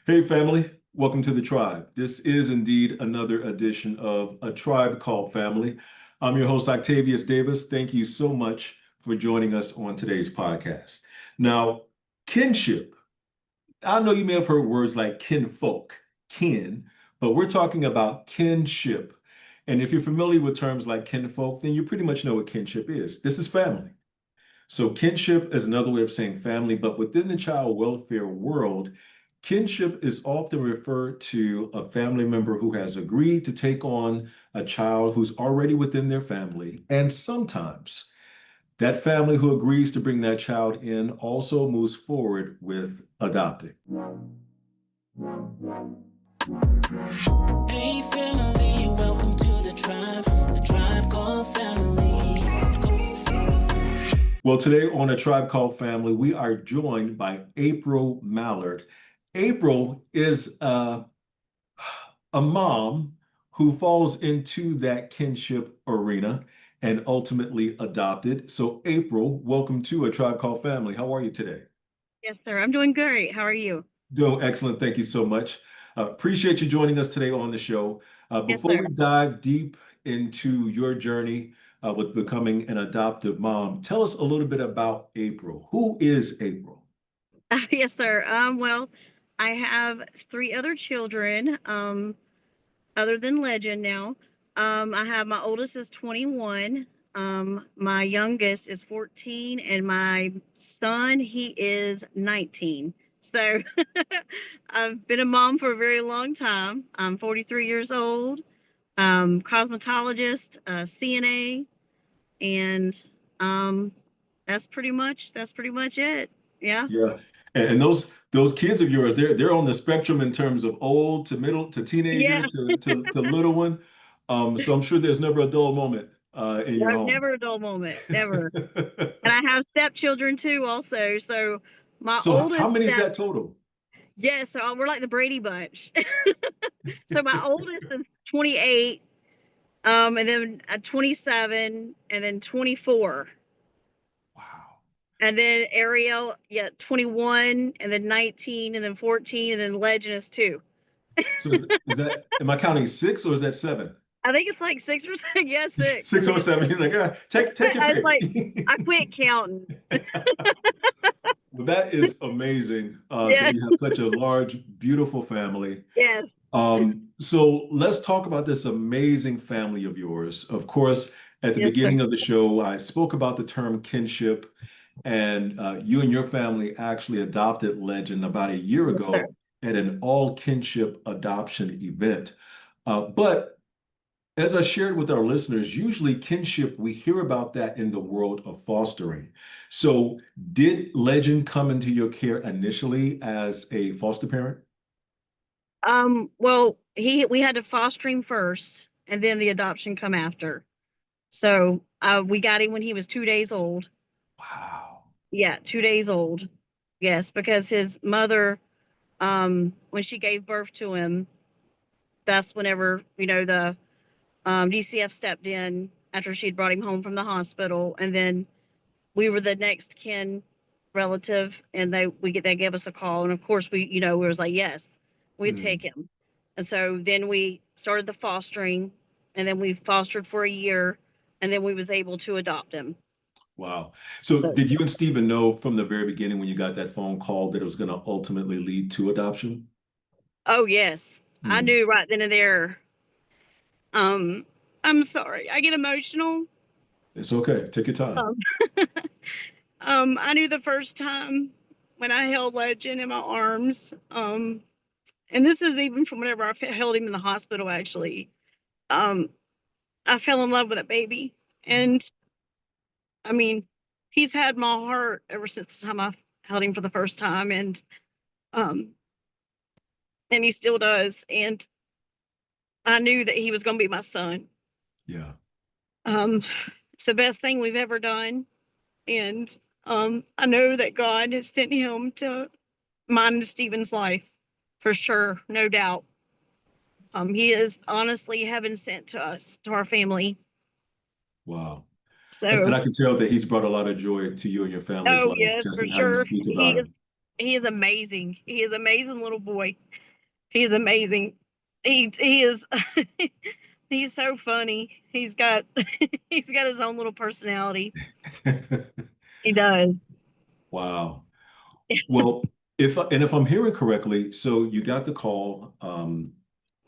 Hey, family, welcome to the tribe. This is indeed another edition of A Tribe Called Family. I'm your host, Octavius Davis. Thank you so much for joining us on today's podcast. Now, kinship. I know you may have heard words like kinfolk, kin, but we're talking about kinship. And if you're familiar with terms like kinfolk, then you pretty much know what kinship is. This is family. So kinship is another way of saying family, but within the child welfare world, kinship is often referred to a family member who has agreed to take on a child who's already within their family. And sometimes that family who agrees to bring that child in also moves forward with adopting. Hey family, welcome to the tribe called family. Well, today on A Tribe Called Family, we are joined by April Mallard. April is a mom who falls into that kinship arena and ultimately adopted. So, April, welcome to A Tribe Called Family. How are you today? Yes, sir. I'm doing great. How are you? Doing excellent. Thank you so much. Appreciate you joining us today on the show. Yes, Before sir. we dive deep into your journey with becoming an adoptive mom, tell us a little bit about April. Who is April? Yes, sir. Well, I have three other children, other than Legend now. I have my oldest is 21. My youngest is 14, and my son, he is 19. So I've been a mom for a very long time. I'm 43 years old, cosmetologist, CNA, and that's pretty much it. Yeah. Yeah. And those kids of yours, they're on the spectrum in terms of old to middle to teenager Yeah. to little one. So I'm sure there's never a dull moment in No, your home. never a dull moment. Never. And I have stepchildren too, also. So my So how oldest many is step, that total? yes, so we're like the Brady Bunch. So my oldest is 28, and then 27, and then 24. Wow. And then Ariel, yeah, 21, and then 19, and then 14, and then Legend is 2. So is that, am I counting six or is that seven? I think it's like 6 or 6. Yeah, 6. I Six think or it's seven? He's like, take your I was pick. like, I quit counting. Well, that is amazing that Yeah. you have such a large, beautiful family. Yes. So let's talk about this amazing family of yours. Of course, at the Yes, sir. beginning of the show, I spoke about the term kinship, and you and your family actually adopted Legend about a year Yes, sir. ago at an all kinship adoption event. But as I shared with our listeners, usually kinship, we hear about that in the world of fostering. So, did Legend come into your care initially as a foster parent? Well, we had to foster him first, and then the adoption come after. So we got him when he was 2 days old. Wow. Yeah, 2 days old. Yes, because his mother, when she gave birth to him, that's whenever the DCF stepped in after she had brought him home from the hospital, and then we were the next kin relative, and they gave us a call, and of course we was like, yes, we'd take Mm, him. And so then we started the fostering, and then we fostered for a year, and then we was able to adopt him. wow. So, So, did you and Stephen know from the very beginning when you got that phone call that it was going to ultimately lead to adoption? oh yes, I Mm, knew right then and there. um I'm sorry, I get emotional. it's okay. Take your time. um, I knew the first time when I held Legend in my arms. And this is even from whenever I held him in the hospital, actually. um I fell in love with a baby. And I mean, he's had my heart ever since the time I held him for the first time. Um and he still does. And I knew that he was going to be my son. Yeah. um it's the best thing we've ever done. And I know that God has sent him to mine and Stephen's life, for sure, no doubt. He is honestly heaven sent to us, to our family. Wow. And So, I can tell that he's brought a lot of joy to you and your family's oh life yes, just for in how you sure. speak He about is him. He is amazing. He is amazing little boy. He is amazing. He is he's so funny. He's got he's got his own little personality. He does. Wow. Well, if I'm hearing correctly, so you got the call,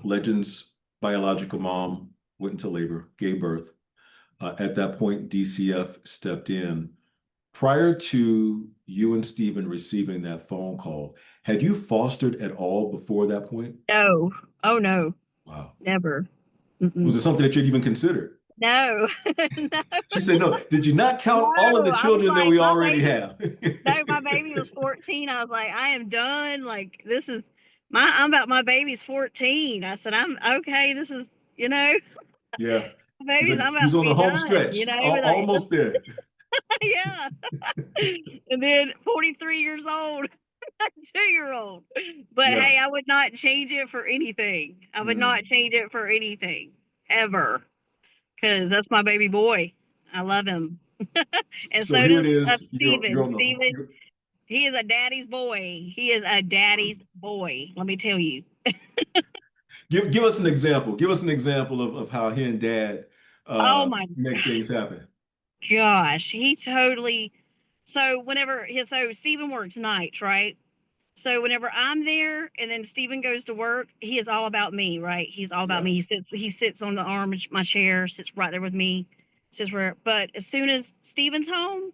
Legend's biological mom went into labor, gave birth. At that point, DCF stepped in. Prior to you and Stephen receiving that phone call, had you fostered at all before that point? No. Oh no. Wow. Never. Was Mm-mm. it something that you'd even considered? No. No. She said, no. Did you not No. count all of the I was children that like, we my already baby. have? No, my baby was 14. I was like, I am done. Like, this is I'm about my baby's 14. I said, I'm okay. This is, Yeah. my It's baby's, like I'm he about was to on the be home done, stretch, like, almost there. yeah. And then 43 years old, 2-year-old. But Yeah. hey, I would not change it for anything. I would not Mm. change it for anything ever, because that's my baby boy. I love him. And So so here it does is. You're Steven. on Steven, he is a daddy's boy. He is a daddy's boy. Let me tell you. give us an example. Give us an example of how he and Dad Oh my make things happen. gosh. He totally. So so Steven works nights, right? So whenever I'm there and then Steven goes to work, he is all about me, right? He's all about Yeah. me. He sits on the arm of my chair, sits right there with me, sits where. But as soon as Steven's home,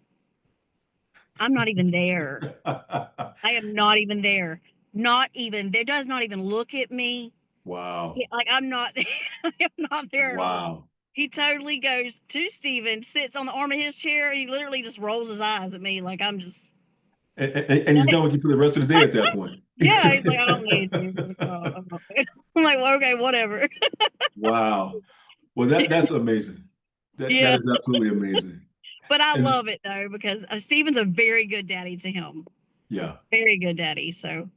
I'm not even there. I am not even there. Not even there. Does not even look at me. Wow. Like I'm not. I'm not there at all. Wow. He totally goes to Steven, sits on the arm of his chair, and he literally just rolls his eyes at me like I'm just. And he's done with you for the rest of the day at that point. Yeah, he's like, I don't need you. I'm like, well, okay, whatever. Wow. Well, that's amazing. That Yeah, is absolutely amazing. but I And love it though because Steven's a very good daddy to him. yeah, Very good daddy. So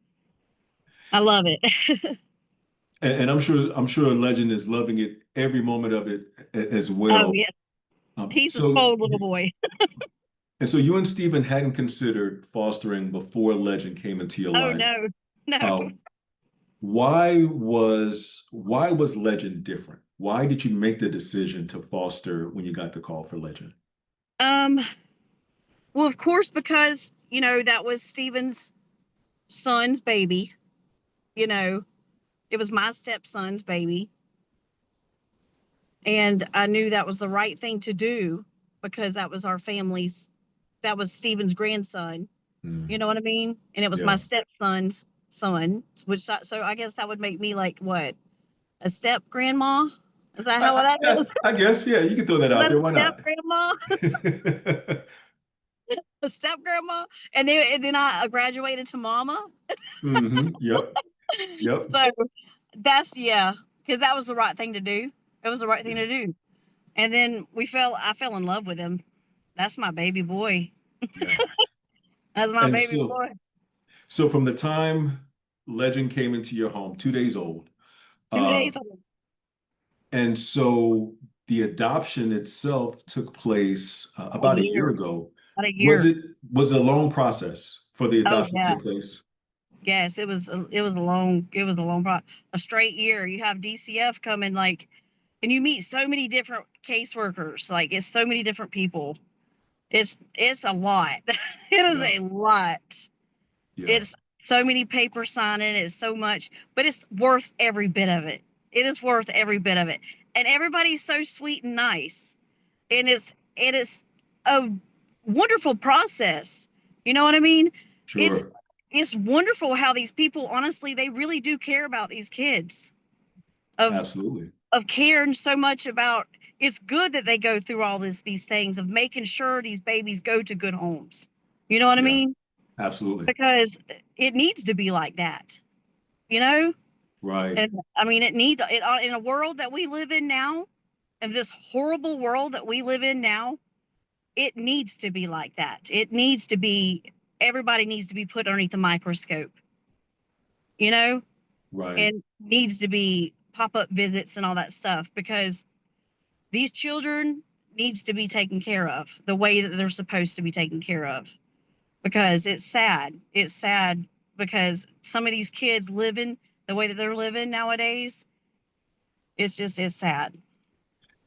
I love it. and I'm sure Legend is loving it every moment of it as Oh well. yeah, he's a So spoiled little boy. and so you and Stephen hadn't considered fostering before Legend came into your Oh life. no, no. Uh, why was Legend different? Why did you make the decision to foster when you got the call for Legend? Um. Well, of course, because that was Steven's son's baby. You know, it was my stepson's baby, and I knew that was the right thing to do because that was our family's. That was Steven's grandson. You Mm, know what I mean? And it was my yeah. stepson's son, so I guess that would make me like what, a step grandma? Is that how that is? I guess, yeah, you can throw that Is out that there. a Why step not? grandma? A step grandma? And then I graduated to mama. Yep. Yep. So that's yeah, because that was the right thing to do. It was the right thing Yeah. to do. And then I fell in love with him. That's my baby boy. Yeah. That's my And baby so, boy. so from the time Legend came into your home, 2 days old, Two uh, days old. and so the adoption itself took place A about a year year. ago. About a Was year. it was it a long process for the Oh adoption to yeah. take place? Yes, a straight year. You have DCF coming and you meet so many different caseworkers. Like it's so many different people. It's a lot. It is Yeah. a lot. Yeah. It's so many papers signing. It's so much, but it's worth every bit of it. It is worth every bit of it. And everybody's so sweet and nice. And it is a wonderful process. You know what I mean? It's Sure. it's wonderful how these people honestly they really do care about these kids of Absolutely. caring so much about. It's good that they go through all these things of making sure these babies go to good homes. You know what I Yeah. mean? Absolutely. Because it needs to be like that, you know? Right. And I mean it needs it in a world that we live in now, in this horrible world that we live in now, it needs to be like that. It needs to be everybody needs to be put underneath the microscope, you know, Right. and needs to be pop-up visits and all that stuff because these children needs to be taken care of the way that they're supposed to be taken care of. because it's sad. It's sad because some of these kids living the way that they're living nowadays, it's sad.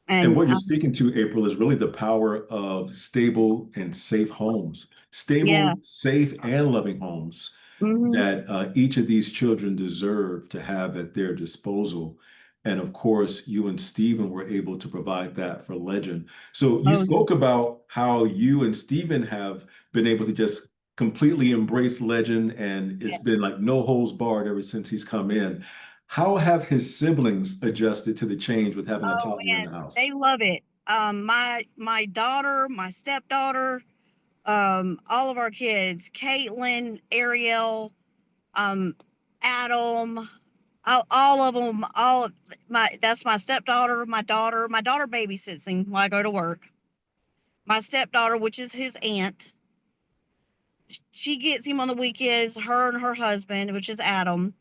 And And what you're speaking to, April, is really the power of stable and safe homes, yeah. stable, safe, and loving homes Hmm. that each of these children deserve to have at their disposal. And of course, you and Stephen were able to provide that for Legend. So you Oh, yeah. spoke about how you and Stephen have been able to just completely embrace Legend, and it's been like no holds barred ever since he's come in. How have his siblings adjusted to the change with having a Oh toddler in man, the house? they love it. My daughter, my stepdaughter, all of our kids, Caitlin, Ariel, um, Adam, all of them, all of my that's my stepdaughter, my daughter. My daughter babysits him while I go to work. My stepdaughter, which is his aunt, she gets him on the weekends. Her and her husband, which is Adam,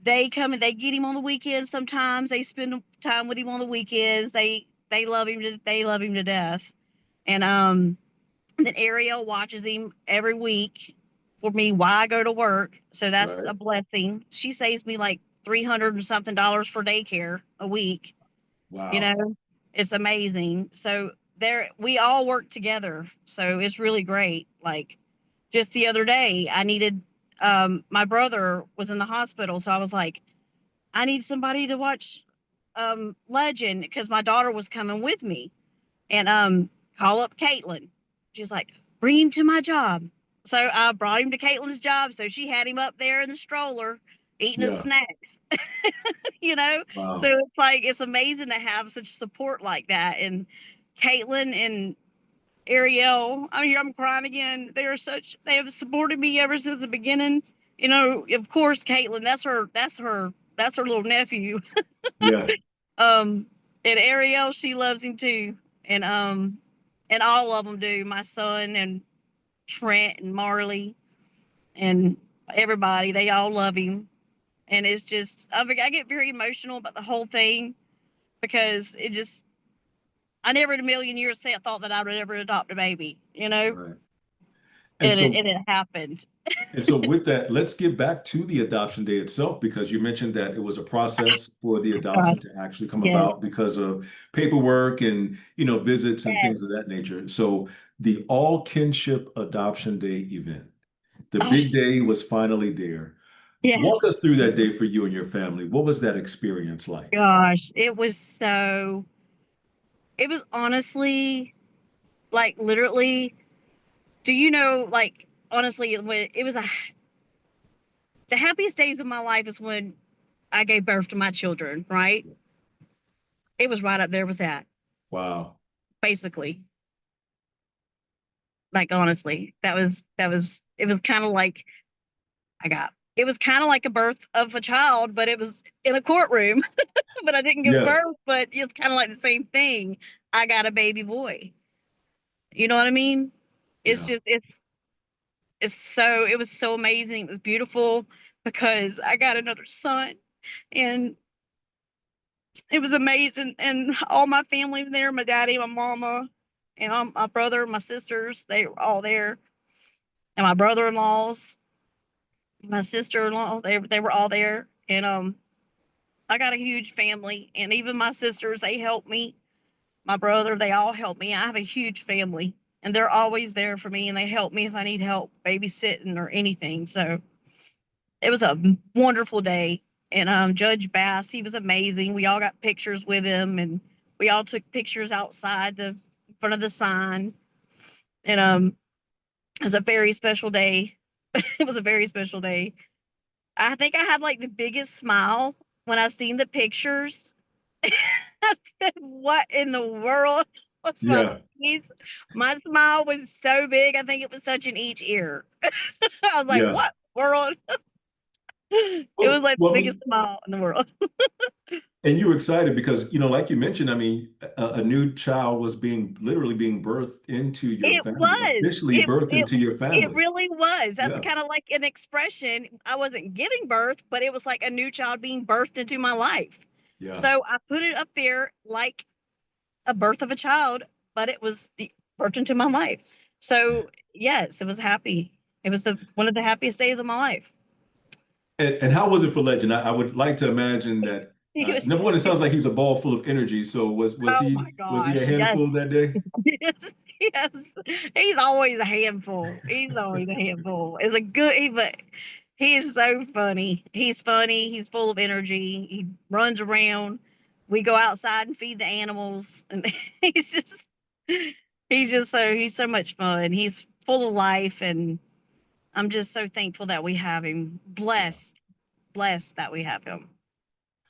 they come and they get him on the weekends. Sometimes they spend time with him on the weekends. They love him. They love him to death. And then Ariel watches him every week for me while I go to work. So that's Right. a blessing. She saves me like 300 and something dollars for daycare a week. You Wow. know, it's amazing. So there, we all work together. So it's really great. Like just the other day, I needed, my brother was in the hospital. So I was like, I need somebody to watch Legend because my daughter was coming with me. And call up Caitlin. She's like, bring him to my job. So I brought him to Caitlin's job. So she had him up there in the stroller eating a Yeah. snack, you know? So Wow. it's like, it's amazing to have such support like that. And Caitlin and Ariel, I mean, I'm crying again. They have supported me ever since the beginning. You know, of course, Caitlin, that's her little nephew. Yeah. Um, and Ariel, she loves him too, and all of them do. My son and Trent and Marley and everybody, they all love him. And it's just, I get very emotional about the whole thing because it just, I never in a million years thought that I would ever adopt a baby, you know, Right. And so and it happened. And so with that, let's get back to the adoption day itself, because you mentioned that it was a process for the God, adoption to actually come yes, about because of paperwork and, visits and yes. things of that nature. So the all kinship adoption day event, the Oh, big day was finally there. yes. Walk us through that day for you and your family. What was that experience like? Gosh, it was honestly like literally, do you know, like, honestly, it was the happiest days of my life is when I gave birth to my children, right? It was right up there with that, Wow. basically. Like, honestly, it was kind of like, it was kind of like a birth of a child, but it was in a courtroom, but I didn't give Yeah. birth, but it's kind of like the same thing. I got a baby boy. You know what I mean? It's Yeah. just, it was so amazing. It was beautiful because I got another son and it was amazing. And all my family was there, my daddy, my mama, and my brother, my sisters, they were all there. And my brother-in-laws, my sister-in-law, they were all there. And I got a huge family, and even my sisters, they helped me. My brother, they all helped me. I have a huge family, and they're always there for me, and they help me if I need help babysitting or anything. So it was a wonderful day. And Judge Bass, he was amazing. We all got pictures with him, and we all took pictures outside the in front of the sign. And it was a very special day. It was a very special day. I think I had like the biggest smile when I seen the pictures. I said, "What in the world?" What's my Yeah. face? My smile was so big. I think it was touching each ear. I was like, Yeah. "What world?" It was Well, like the well, biggest smile in the world. and you were excited because, like you mentioned, I mean, a new child was literally being birthed into your It family, was. officially birthed into your It family. really was. That's Yeah, kind of like an expression. I wasn't giving birth, but it was like a new child being birthed into my life. yeah. So I put it up there like a birth of a child, but it was birthed into my life. So yes, it was happy. It was one of the happiest days of my life. And how was it for Legend? I would like to imagine that He was, number one, it sounds like he's a ball full of energy. So was oh he my was he a gosh, yes, handful that day? yes, yes. He's always a handful. He's always a handful. It's a good, but he is so funny. He's funny. He's full of energy. He runs around. We go outside and feed the animals, and he's he's so much fun. He's full of life, and I'm just so thankful that we have him. Yeah. Blessed that we have him. Well,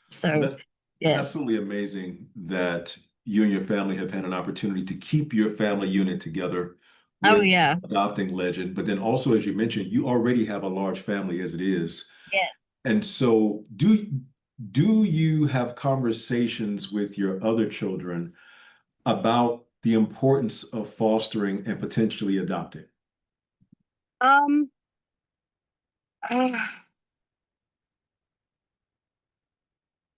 So, that's yes. absolutely amazing that you and your family have had an opportunity to keep your family unit together Oh with yeah. adopting Legend. But then also, as you mentioned, you already have a large family as it is. Yeah. And so do you have conversations with your other children about the importance of fostering and potentially adopting? Um. uh,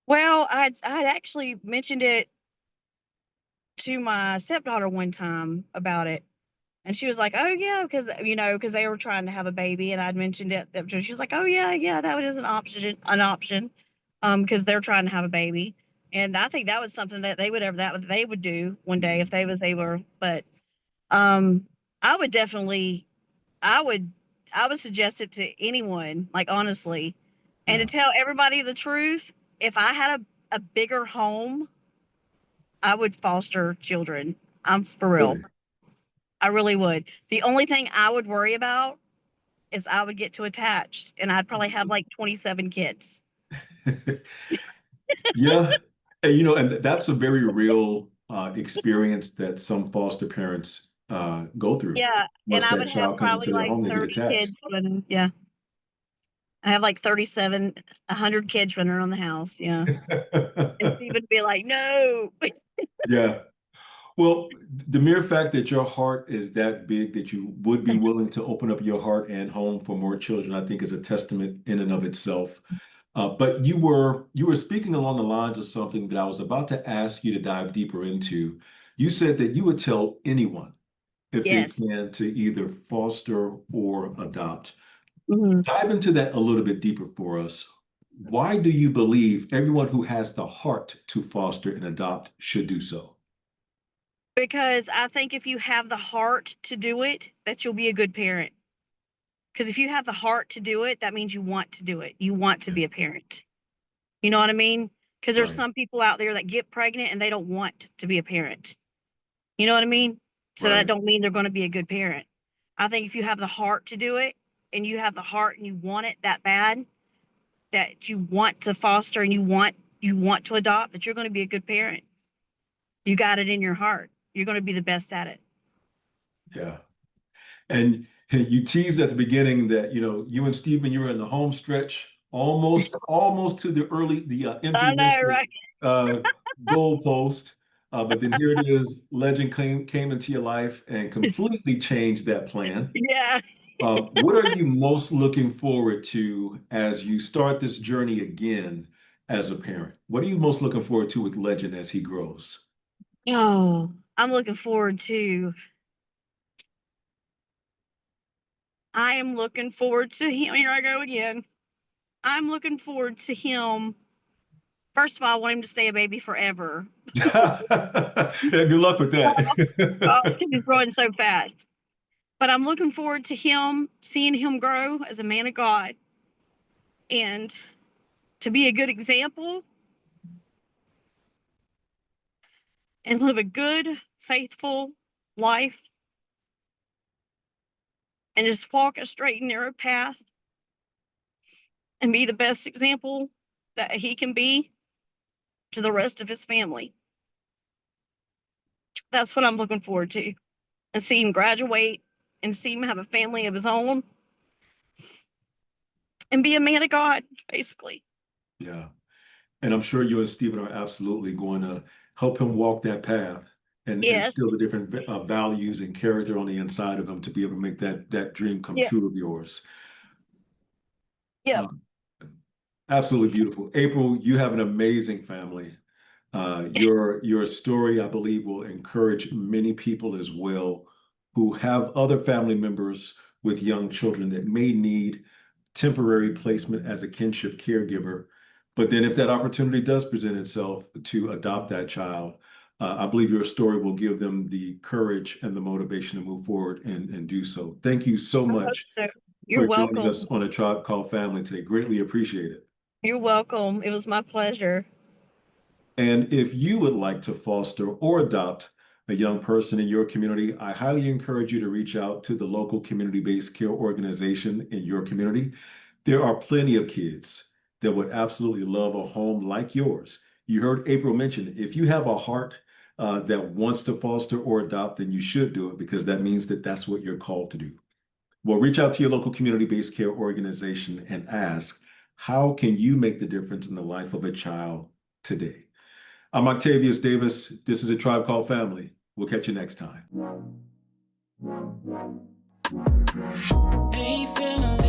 well, I'd actually mentioned it to my stepdaughter one time about it, and she was like, "Oh yeah," because because they were trying to have a baby, and I'd mentioned it. She was like, "Oh yeah, yeah, that is an option, because they're trying to have a baby." And I think that was something that they would do one day if they was able. But um, I would definitely, I would, I would suggest it to anyone, like honestly, and to Yeah, tell everybody the truth. If I had a bigger home, I would foster children. I'm for real. really. I really would. The only thing I would worry about is I would get too attached and I'd probably have like 27 kids. Yeah, and and that's a very real experience that some foster parents go through. Yeah. And Once I that would have child comes probably into their like home, they get 30 attached. kids running. Yeah. I have like 37, 100 kids running around the house. Yeah. And Steve would be like, no. Yeah. Well, the mere fact that your heart is that big that you would be willing to open up your heart and home for more children, I think is a testament in and of itself. But you were speaking along the lines of something that I was about to ask you to dive deeper into. You said that you would tell anyone if they Yes. can to either foster or adopt. Mhm. Dive into that a little bit deeper for us. Why do you believe everyone who has the heart to foster and adopt should do so? Because I think if you have the heart to do it, that you'll be a good parent. Because if you have the heart to do it, that means you want to do it. You want to Yeah, be a parent. You know what I mean? Because there's right, some people out there that get pregnant and they don't want to be a parent. You know what I mean? So that right. don't mean they're going to be a good parent. I think if you have the heart to do it and you have the heart and you want it that bad, that you want to foster and you want to adopt, that you're going to be a good parent. You got it in your heart. You're going to be the best at it. Yeah. And you teased at the beginning that, you and Stephen, you were in the home stretch, almost to the I emptiness know, of right? goalpost. But then here it is, Legend came into your life and completely changed that plan. Yeah. What are you most looking forward to as you start this journey again as a parent? What are you most looking forward to with Legend as he grows? Oh, I'm looking forward to. I am looking forward to him. Here I go again. I'm looking forward to him. First of all, I want him to stay a baby forever. Yeah, good luck with Oh, that. because he's growing so fast. But I'm looking forward to him, seeing him grow as a man of God and to be a good example and live a good, faithful life and just walk a straight and narrow path and be the best example that he can be to the rest of his family. That's what I'm looking forward to. And see him graduate and see him have a family of his own and be a man of God, basically. Yeah. And I'm sure you and Stephen are absolutely going to help him walk that path and Yes. instill the different values and character on the inside of him to be able to make that dream come Yep. true of yours. Yep. Um, Absolutely beautiful. April, you have an amazing family. Your story, I believe, will encourage many people as well who have other family members with young children that may need temporary placement as a kinship caregiver. But then if that opportunity does present itself to adopt that child, I believe your story will give them the courage and the motivation to move forward and do so. Thank you so much So you're for joining welcome. us on A Tribe Called Family today. Greatly appreciate it. You're welcome. It was my pleasure. And if you would like to foster or adopt a young person in your community, I highly encourage you to reach out to the local community-based care organization in your community. There are plenty of kids that would absolutely love a home like yours. You heard April mention, if you have a heart that wants to foster or adopt, then you should do it, because that means that that's what you're called to do. Well, reach out to your local community-based care organization and ask, how can you make the difference in the life of a child today? I'm Octavius Davis. This is A Tribe Called Family. We'll catch you next time. Hey, family.